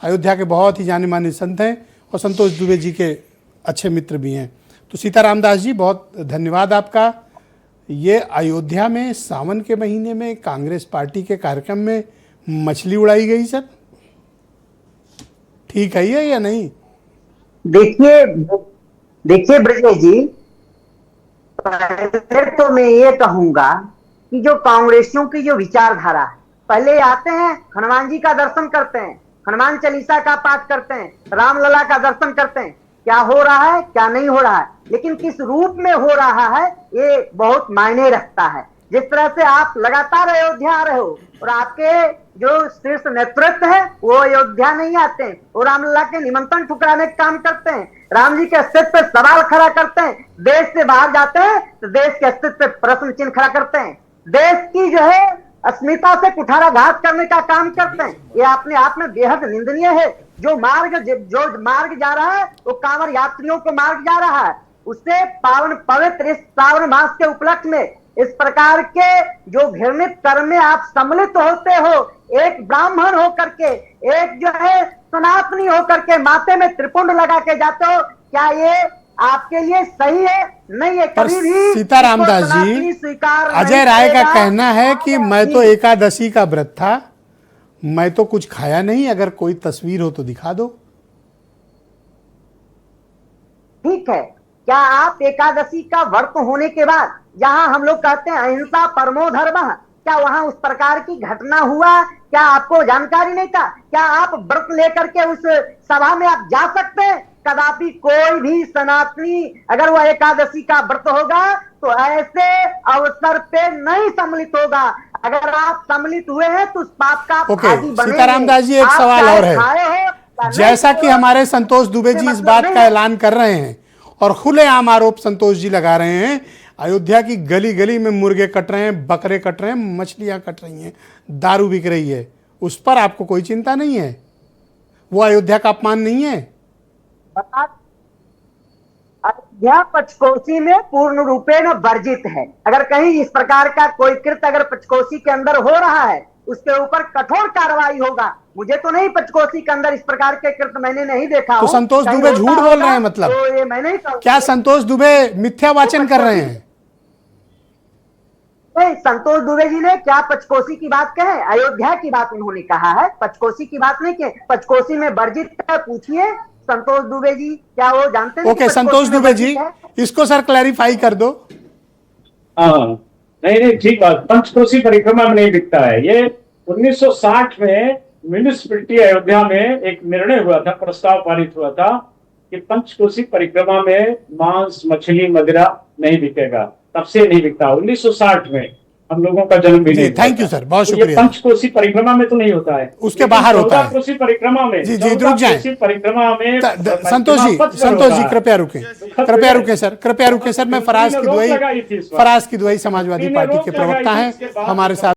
अयोध्या के बहुत ही जाने माने संत हैं और संतोष दुबे जी के अच्छे मित्र भी हैं। तो सीताराम दास जी, बहुत धन्यवाद आपका। ये अयोध्या में सावन के महीने में कांग्रेस पार्टी के कार्यक्रम में मछली उड़ाई गई सर, ठीक है ये या नहीं? देखिए ब्रजेश जी, पहले तो मैं ये कहूंगा कि जो कांग्रेसियों की जो विचारधारा है, पहले आते हैं हनुमान जी का दर्शन करते हैं, हनुमान चालीसा का पाठ करते हैं, रामलला का दर्शन करते हैं, क्या हो रहा है क्या नहीं हो रहा है, लेकिन किस रूप में हो रहा है ये बहुत मायने रखता है। जिस तरह से आप लगातार अयोध्या आ रहे हो और आपके जो शीर्ष नेतृत्व है वो अयोध्या नहीं आते हैं, वो रामलला के निमंत्रण ठुकराने का काम करते हैं, राम जी के अस्तित्व पे सवाल खड़ा करते हैं, देश से बाहर जाते हैं तो देश के अस्तित्व पे प्रश्न चिन्ह खड़ा करते हैं, देश की जो है अस्मिता से कुठाराघात करने का काम करते हैं। ये अपने आप में बेहद निंदनीय है। जो मार्ग जा रहा है वो कांवड़ यात्रियों को मार्ग जा रहा है, उससे पावन पवित्र इस सावन मास के उपलक्ष्य में इस प्रकार के जो घृणित कर्म में आप सम्मिलित होते हो, एक ब्राह्मण होकर के, एक जो है सनातनी होकर के माथे में त्रिपुंड लगा के जाते हो, क्या ये आपके लिए सही है? नहीं है। कभी भी सीताराम दास जी, अजय राय का कहना है कि मैं तो एकादशी का व्रत था, मैं तो कुछ खाया नहीं, अगर कोई तस्वीर हो तो दिखा दो। ठीक है, क्या आप एकादशी का व्रत होने के बाद, जहां हम लोग कहते हैं अहिंसा परमो धर्मः, क्या वहां उस प्रकार की घटना हुआ? क्या आपको जानकारी नहीं था? क्या आप व्रत लेकर के उस सभा में आप जा सकते हैं? कदापि कोई भी सनातनी अगर वह एकादशी का व्रत होगा तो ऐसे अवसर पे नहीं सम्मिलित होगा। अगर आप सम्मिलित हुए हैं तो उस पाप का भागी बनेंगे। सीताराम दास जी, एक सवाल और है। जैसा कि हमारे संतोष दुबे जी इस बात का ऐलान कर रहे हैं और खुलेआम आरोप संतोष जी लगा रहे हैं, अयोध्या की गली गली में मुर्गे कट रहे हैं, बकरे कट रहे हैं, मछलियां कट रही हैं, दारू बिक रही है, उस पर आपको कोई चिंता नहीं है? वो अयोध्या का अपमान नहीं है? अयोध्या पंचकोशी में पूर्ण रूपेण वर्जित है। अगर कहीं इस प्रकार का कोई कृत्य अगर पंचकोशी के अंदर हो रहा है उसके ऊपर कठोर कार्रवाई होगा। मुझे तो नहीं, पंचकोशी के अंदर इस प्रकार के कृत्य मैंने नहीं देखा। तो संतोष दुबे झूठ बोल रहे हैं मतलब? तो ये मैं नहीं कहूं। क्या संतोष दुबे मिथ्या वाचन कर रहे हैं? नहीं, संतोष दुबे जी ने क्या पंचकोशी की बात कहे? अयोध्या की बात उन्होंने कहा है, पंचकोशी की बात नहीं की। पंचकोशी में वर्जित है, पूछिए संतोष दुबे जी, क्या वो जानते हैं? ओके, संतोष दुबे जी, इसको सर क्लैरिफाई कर दो। हाँ, नहीं ठीक बात, पंचकोशी परिक्रमा में नहीं दिखता है। ये 1960 में म्यूनिसिपैलिटी अयोध्या में एक निर्णय हुआ था, प्रस्ताव पारित हुआ था कि पंचकोशी परिक्रमा में मांस मछली मदिरा नहीं बिकेगा, तब से नहीं बिकता। 1960 में हम लोगों का जन्म भी नहीं। थैंक यू सर, बहुत तो शुक्रिया। पंचकोशी परिक्रमा में तो नहीं होता है, उसके बाहर होता है। कोसी परिक्रमा में जी रुक जाए परिक्रमा में। संतोष जी कृपया रुकें सर, कृपया रुकें सर। मैं फराज की दुआई समाजवादी पार्टी के प्रवक्ता हैं हमारे साथ।